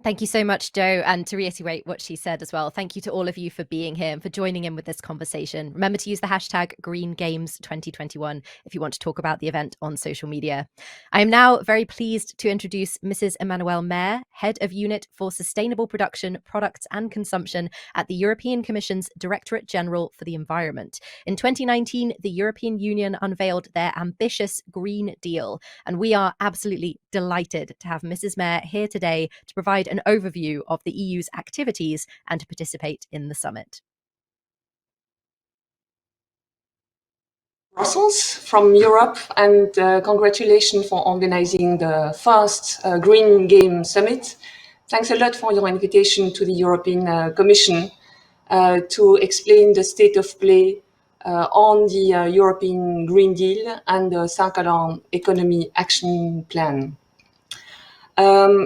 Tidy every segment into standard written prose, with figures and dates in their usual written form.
Thank you so much, Jo. And to reiterate what she said as well, thank you to all of you for being here and for joining in with this conversation. Remember to use the hashtag #GreenGames2021 if you want to talk about the event on social media. I am now very pleased to introduce Mrs. Emmanuelle Maire, Head of Unit for Sustainable Production, Products and Consumption at the European Commission's Directorate General for the Environment. In 2019, the European Union unveiled their ambitious Green Deal, and we are absolutely delighted to have Mrs. Maire here today to provide an overview of the EU's activities and to participate in the summit. Brussels from Europe, and congratulations for organizing the first Green Game Summit. Thanks a lot for your invitation to the European Commission to explain the state of play on the European Green Deal and the Circular Economy Action Plan.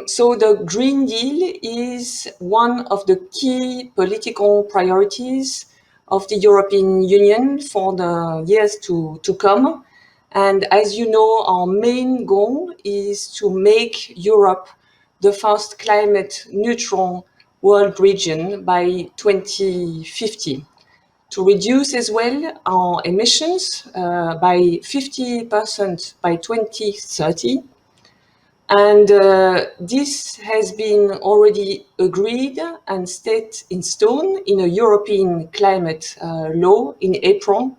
So the Green Deal is one of the key political priorities of the European Union for the years to come. And as you know, our main goal is to make Europe the first climate neutral world region by 2050, to reduce as well our emissions by 50% by 2030. And this has been already agreed and set in stone in a European climate law in April.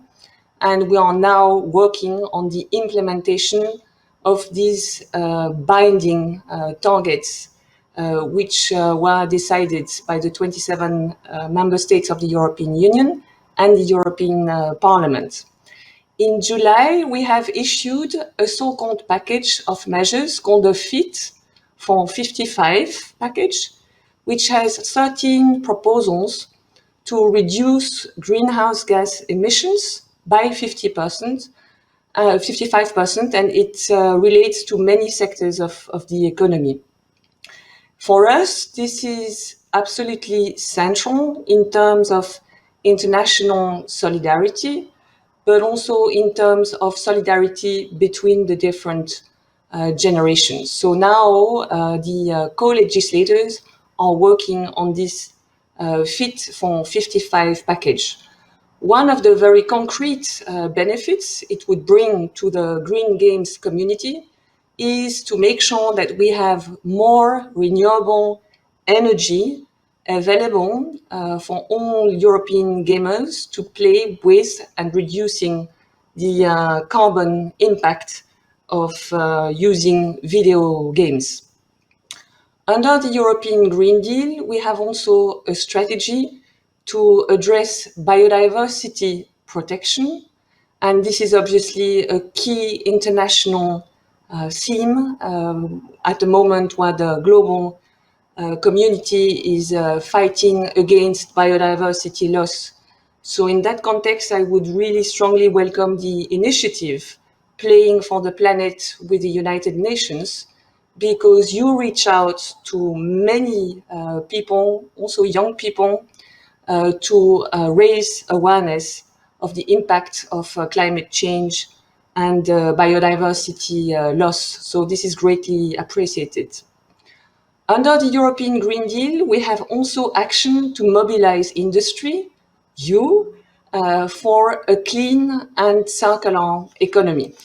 And we are now working on the implementation of these binding targets, which were decided by the 27 member states of the European Union and the European Parliament. In July, we have issued a so-called package of measures called the Fit for 55 package, which has 13 proposals to reduce greenhouse gas emissions by 50%, 55%, and it relates to many sectors of the economy. For us, this is absolutely central in terms of international solidarity, but also in terms of solidarity between the different generations. So now the co-legislators are working on this Fit for 55 package. One of the very concrete benefits it would bring to the Green Games community is to make sure that we have more renewable energy available for all European gamers to play with and reducing the carbon impact of using video games. Under the European Green Deal, we have also a strategy to address biodiversity protection. And this is obviously a key international theme at the moment where the global community is fighting against biodiversity loss. So in that context, I would really strongly welcome the initiative Playing for the Planet with the United Nations, because you reach out to many people, also young people, to raise awareness of the impact of climate change and biodiversity loss. So this is greatly appreciated. Under the European Green Deal, we have also action to mobilize industry, for a clean and circular economy.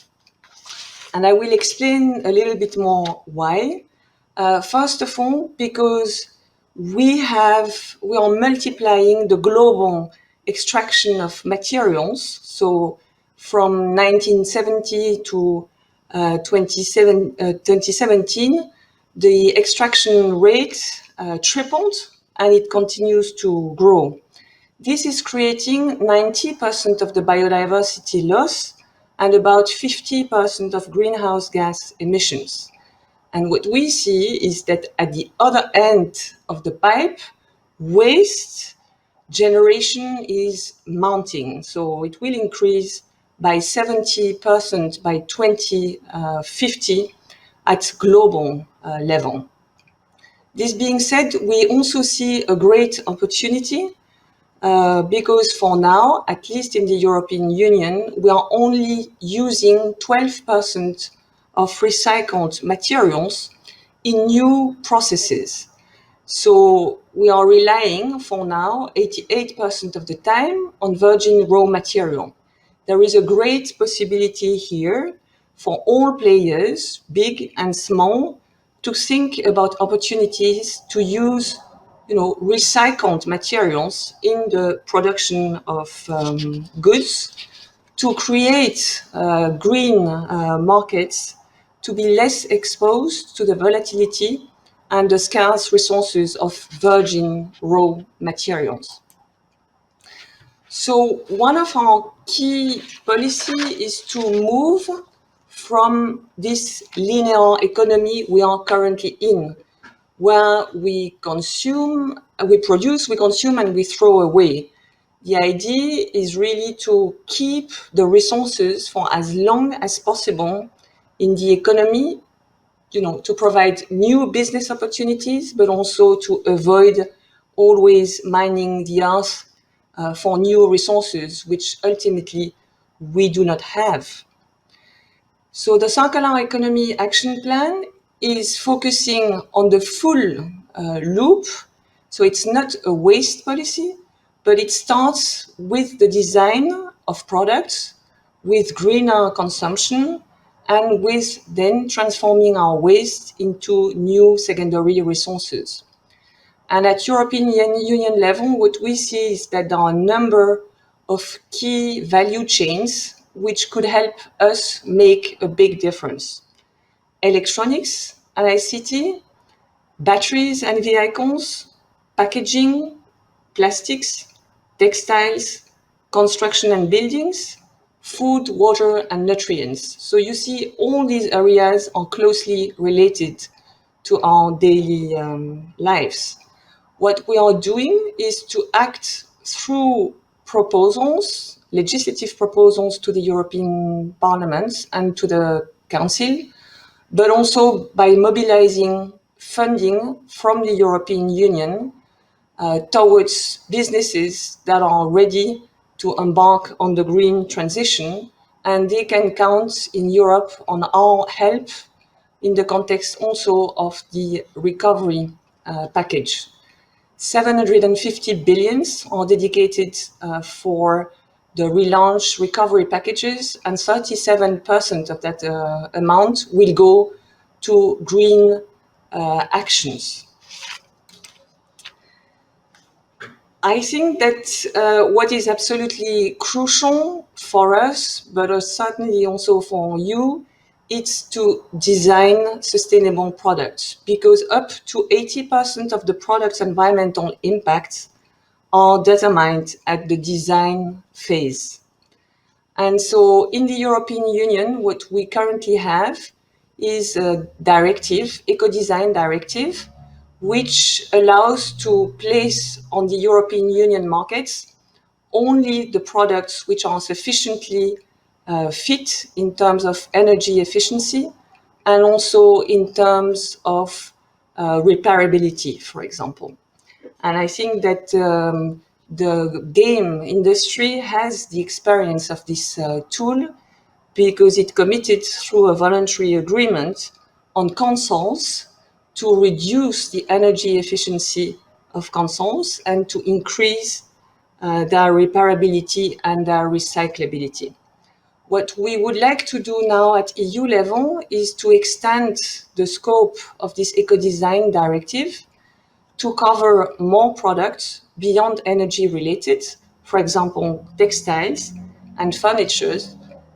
And I will explain a little bit more why. First of all, because we are multiplying the global extraction of materials. So from 1970 to 2017, the extraction rate tripled, and it continues to grow. This is creating 90% of the biodiversity loss and about 50% of greenhouse gas emissions. And what we see is that at the other end of the pipe, waste generation is mounting. So it will increase by 70% by 2050 at global level. This being said, we also see a great opportunity because for now, at least in the European Union, we are only using 12% of recycled materials in new processes. So we are relying for now 88% of the time on virgin raw material. There is a great possibility here for all players, big and small, to think about opportunities to use recycled materials in the production of goods, to create green markets, to be less exposed to the volatility and the scarce resources of virgin raw materials. So one of our key policy is to move from this linear economy we are currently in, where we consume, we produce, we consume, and we throw away. The idea is really to keep the resources for as long as possible in the economy, to provide new business opportunities, but also to avoid always mining the earth for new resources, which ultimately we do not have. So the Circular Economy Action Plan is focusing on the full loop. So it's not a waste policy, but it starts with the design of products, with greener consumption, and with then transforming our waste into new secondary resources. And at European Union level, what we see is that there are a number of key value chains which could help us make a big difference. Electronics and ICT, batteries and vehicles, packaging, plastics, textiles, construction and buildings, food, water, and nutrients. So you see all these areas are closely related to our daily lives. What we are doing is to act through proposals, legislative proposals to the European Parliament and to the Council, but also by mobilizing funding from the European Union towards businesses that are ready to embark on the green transition, and they can count in Europe on our help in the context also of the recovery package. 750 billions are dedicated for the relaunch recovery packages, and 37% of that amount will go to green actions. I think that what is absolutely crucial for us, but certainly also for you, it's to design sustainable products, because up to 80% of the product's environmental impacts are determined at the design phase. And so in the European Union, what we currently have is a directive, Eco-Design Directive, which allows to place on the European Union markets only the products which are sufficiently fit in terms of energy efficiency and also in terms of repairability, for example. And I think that the game industry has the experience of this tool, because it committed through a voluntary agreement on consoles to reduce the energy efficiency of consoles and to increase their repairability and their recyclability. What we would like to do now at EU level is to extend the scope of this Eco-Design Directive to cover more products beyond energy related, for example, textiles and furniture,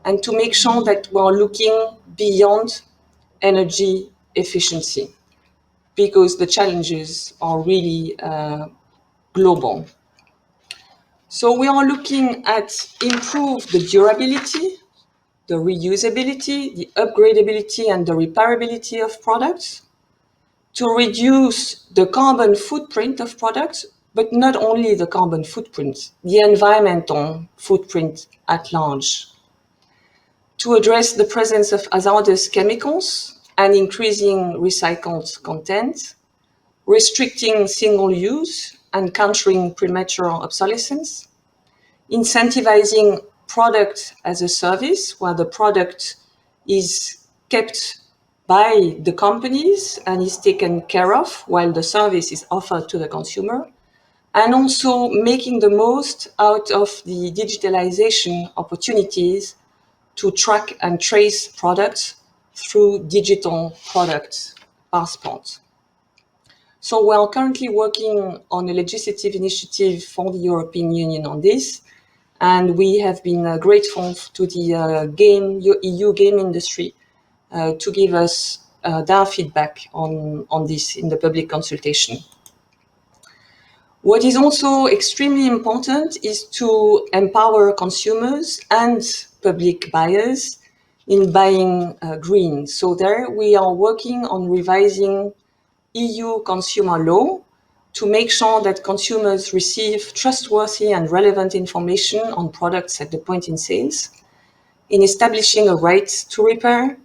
and to make sure that we're looking beyond energy efficiency, because the challenges are really global. So we are looking at improve the durability, the reusability, the upgradability, and the repairability of products, to reduce the carbon footprint of products, but not only the carbon footprint, the environmental footprint at large, to address the presence of hazardous chemicals and increasing recycled content, restricting single use and countering premature obsolescence, incentivizing product as a service, where the product is kept by the companies and is taken care of while the service is offered to the consumer, and also making the most out of the digitalization opportunities to track and trace products through digital product passports. So we are currently working on a legislative initiative for the European Union on this, and we have been grateful to the EU game industry to give us their feedback on this in the public consultation. What is also extremely important is to empower consumers and public buyers in buying green. So there we are working on revising EU consumer law to make sure that consumers receive trustworthy and relevant information on products at the point in sales, in establishing a right to repair,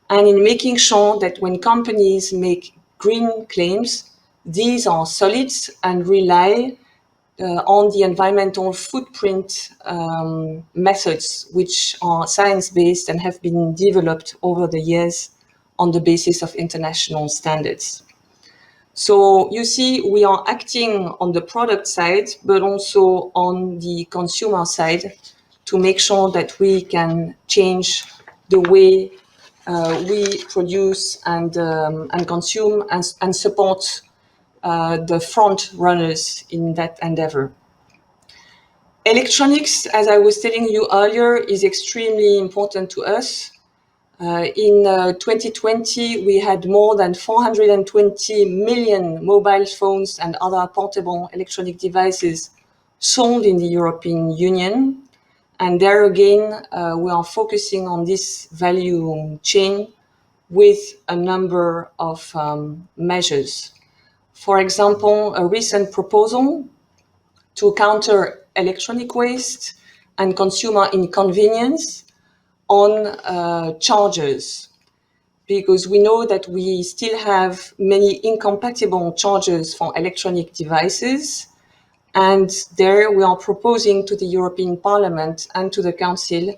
and in making sure that when companies make green claims, these are solid and rely on the environmental footprint methods, which are science-based and have been developed over the years on the basis of international standards. So you see, we are acting on the product side, but also on the consumer side to make sure that we can change the way we produce and consume and support the front runners in that endeavor. Electronics, as I was telling you earlier, is extremely important to us. In 2020, we had more than 420 million mobile phones and other portable electronic devices sold in the European Union. And there again, we are focusing on this value chain with a number of measures. For example, a recent proposal to counter electronic waste and consumer inconvenience on chargers, because we know that we still have many incompatible chargers for electronic devices. And there we are proposing to the European Parliament and to the Council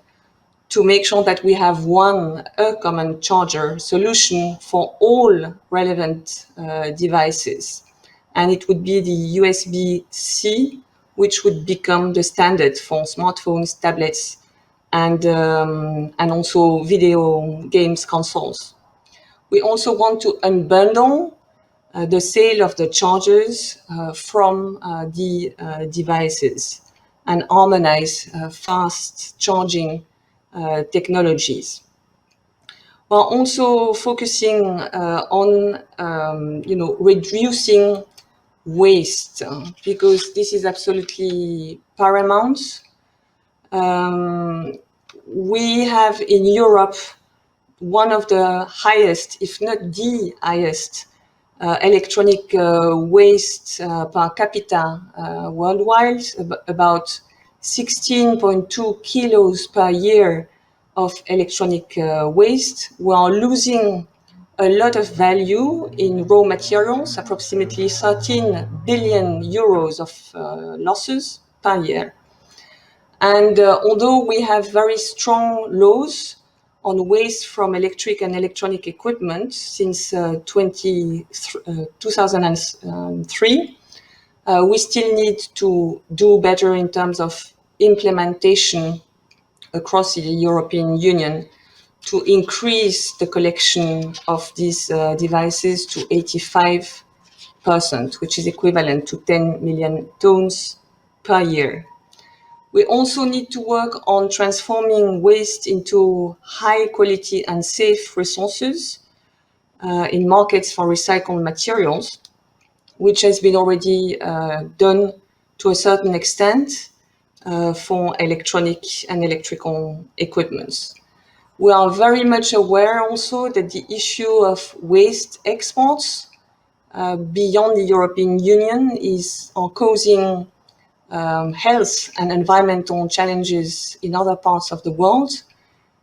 to make sure that we have a common charger solution for all relevant devices. And it would be the USB-C, which would become the standard for smartphones, tablets, and also video games consoles. We also want to unbundle the sale of the chargers from the devices and harmonize fast charging technologies. We're also focusing on reducing waste because this is absolutely paramount. We have in Europe one of the highest, if not the highest, electronic waste per capita worldwide, about 16.2 kilos per year of electronic waste. We are losing a lot of value in raw materials, approximately 13 billion euros of losses per year. And although we have very strong laws on waste from electric and electronic equipment since 2003, we still need to do better in terms of implementation across the European Union to increase the collection of these devices to 85%, which is equivalent to 10 million tons per year. We also need to work on transforming waste into high quality and safe resources in markets for recycled materials, which has been already done to a certain extent for electronic and electrical equipments. We are very much aware also that the issue of waste exports beyond the European Union are causing health and environmental challenges in other parts of the world.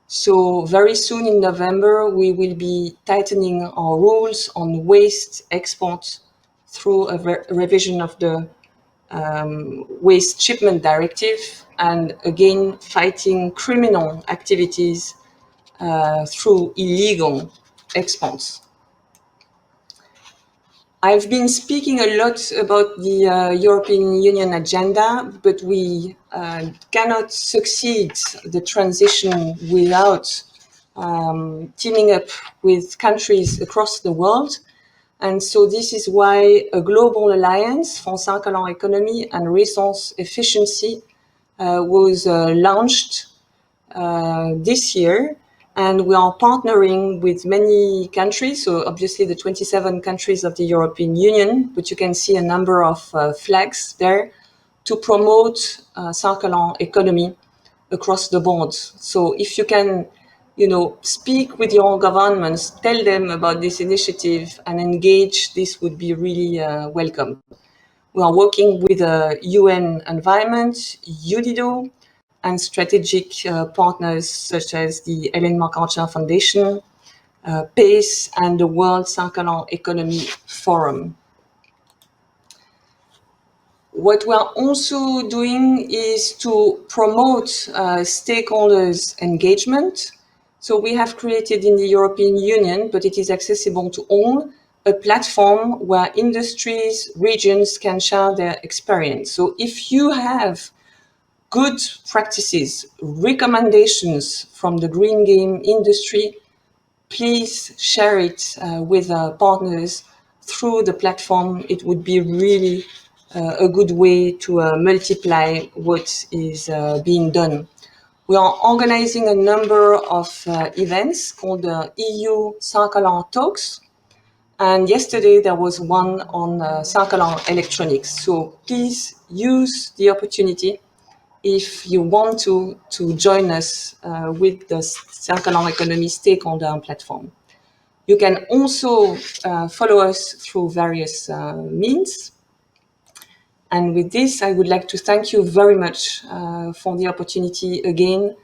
So very soon in November, we will be tightening our rules on waste exports through a revision of the Waste Shipment Directive, and again fighting criminal activities through illegal exports. I've been speaking a lot about the European Union agenda, but we cannot succeed the transition without teaming up with countries across the world. And so this is why a global alliance for circular economy and resource efficiency was launched this year. And we are partnering with many countries, so obviously the 27 countries of the European Union, but you can see a number of flags there to promote circular economy across the board. So if you can, speak with your governments, tell them about this initiative and engage, this would be really welcome. We are working with the UN Environment, UDIDO, and strategic partners such as the Ellen MacArthur Foundation, PACE, and the World Circular Economy Forum. What we are also doing is to promote stakeholders' engagement. So we have created in the European Union, but it is accessible to all, a platform where industries, regions can share their experience. So if you have good practices, recommendations from the green game industry, please share it with partners through the platform. It would be really a good way to multiply what is being done. We are organizing a number of events called the EU Circular Talks. And yesterday there was one on circular electronics. So please use the opportunity if you want to join us with the circular economy stakeholder platform. You can also follow us through various means. And with this, I would like to thank you very much for the opportunity again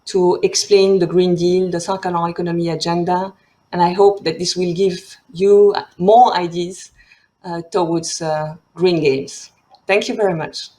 to explain the Green Deal, the circular economy agenda. And I hope that this will give you more ideas towards green games. Thank you very much.